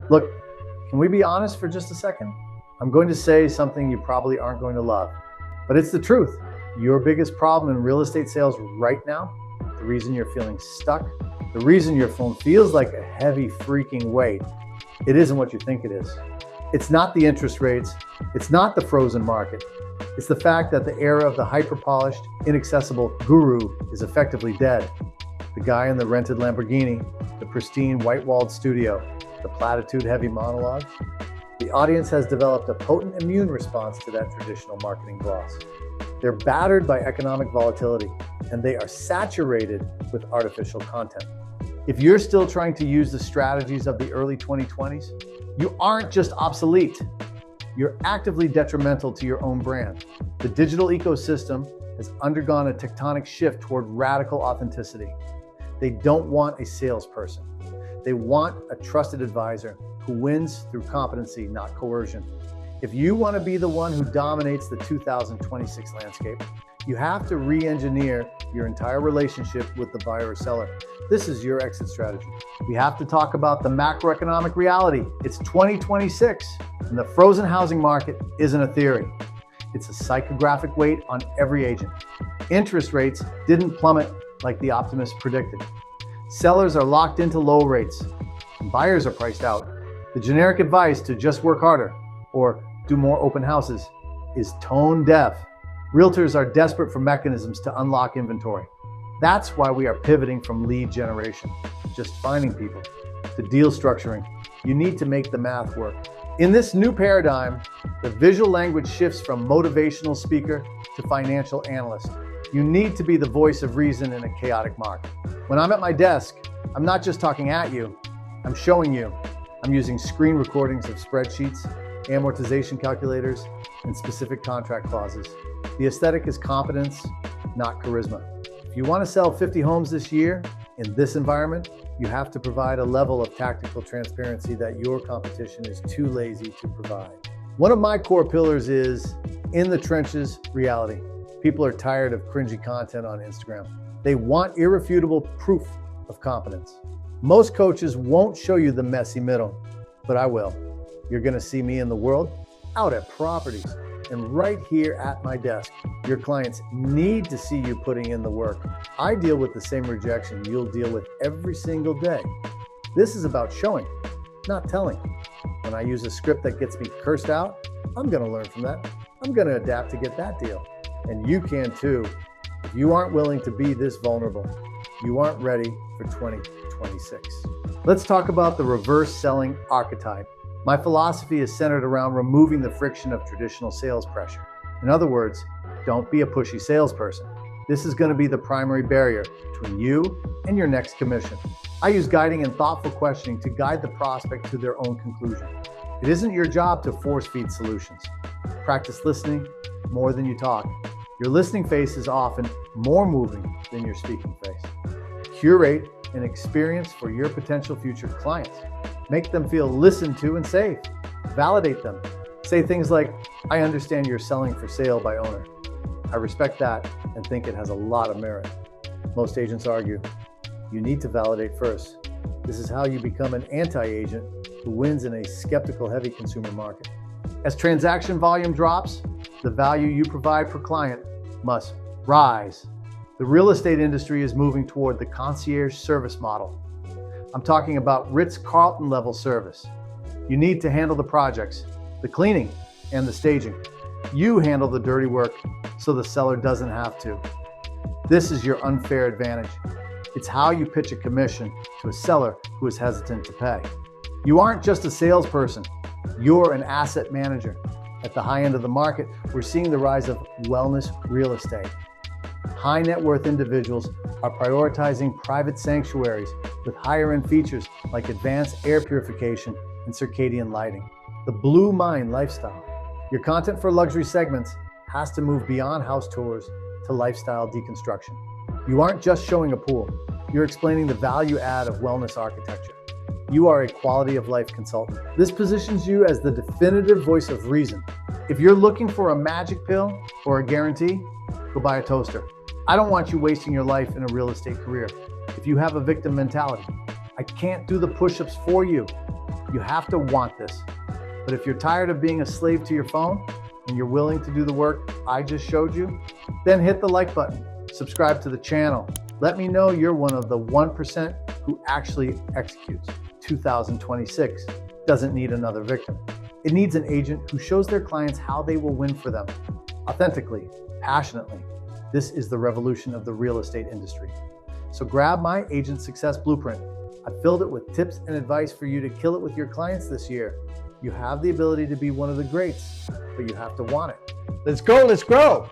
Look, can we be honest for just a second? I'm going to say something you probably aren't going to love, but it's the truth. Your biggest problem in real estate sales right now, the reason you're feeling stuck, the reason your phone feels like a heavy freaking weight, it isn't what you think it is. It's not the interest rates, it's not the frozen market. It's the fact that the era of the hyper-polished, inaccessible guru is effectively dead. The guy in the rented Lamborghini, the pristine white-walled studio, the platitude-heavy monologue. The audience has developed a potent immune response to that traditional marketing gloss. They're battered by economic volatility, and they are saturated with artificial content. If you're still trying to use the strategies of the early 2020s, you aren't just obsolete. You're actively detrimental to your own brand. The digital ecosystem has undergone a tectonic shift toward radical authenticity. They don't want a salesperson. They want a trusted advisor who wins through competency, not coercion. If you want to be the one who dominates the 2026 landscape, you have to re-engineer your entire relationship with the buyer or seller. This is your exit strategy. We have to talk about the macroeconomic reality. It's 2026, and the frozen housing market isn't a theory. It's a psychographic weight on every agent. Interest rates didn't plummet like the optimists predicted. Sellers are locked into low rates, and buyers are priced out. The generic advice to just work harder or do more open houses is tone deaf. Realtors are desperate for mechanisms to unlock inventory. That's why we are pivoting from lead generation, just finding people, to deal structuring. You need to make the math work. In this new paradigm, the visual language shifts from motivational speaker to financial analyst. You need to be the voice of reason in a chaotic market. When I'm at my desk, I'm not just talking at you, I'm showing you. I'm using screen recordings of spreadsheets, amortization calculators, and specific contract clauses. The aesthetic is competence, not charisma. If you want to sell 50 homes this year in this environment, you have to provide a level of tactical transparency that your competition is too lazy to provide. One of my core pillars is in the trenches reality. People are tired of cringy content on Instagram. They want irrefutable proof of competence. Most coaches won't show you the messy middle, but I will. You're going to see me in the world, out at properties, and right here at my desk. Your clients need to see you putting in the work. I deal with the same rejection you'll deal with every single day. This is about showing, not telling. When I use a script that gets me cursed out, I'm going to learn from that. I'm going to adapt to get that deal. And you can too. If you aren't willing to be this vulnerable, you aren't ready for 2026. Let's talk about the reverse selling archetype. My philosophy is centered around removing the friction of traditional sales pressure. In other words, don't be a pushy salesperson. This is going to be the primary barrier between you and your next commission. I use guiding and thoughtful questioning to guide the prospect to their own conclusion. It isn't your job to force feed solutions. Practice listening more than you talk. Your listening face is often more moving than your speaking face. Curate an experience for your potential future clients. Make them feel listened to and safe. Validate them. Say things like, I understand you're selling for sale by owner. I respect that and think it has a lot of merit. Most agents argue, you need to validate first. This is how you become an anti-agent who wins in a skeptical, heavy consumer market. As transaction volume drops, the value you provide per client must rise. The real estate industry is moving toward the Concierge Service Model. I'm talking about Ritz-Carlton level service. You need to handle the projects, the cleaning, and the staging. You handle the dirty work so the seller doesn't have to. This is your unfair advantage. It's how you pitch a commission to a seller who is hesitant to pay. You aren't just a salesperson, you're an asset manager. At the high end of the market, we're seeing the rise of wellness real estate. High net worth individuals are prioritizing private sanctuaries with higher end features like advanced air purification and circadian lighting. The Blue Mind lifestyle. Your content for luxury segments has to move beyond house tours to lifestyle deconstruction. You aren't just showing a pool, you're explaining the value add of wellness architecture. You are a quality of life consultant. This positions you as the definitive voice of reason. If you're looking for a magic pill or a guarantee, go buy a toaster. I don't want you wasting your life in a real estate career. If you have a victim mentality, I can't do the push-ups for you. You have to want this. But if you're tired of being a slave to your phone and you're willing to do the work I just showed you, then hit the like button, subscribe to the channel. Let me know you're one of the 1% who actually executes. 2026 doesn't need another victim. It needs an agent who shows their clients how they will win for them, authentically, passionately. This is the revolution of the real estate industry. So grab my Agent Success Blueprint. I filled it with tips and advice for you to kill it with your clients this year. You have the ability to be one of the greats, but you have to want it. Let's go, let's grow.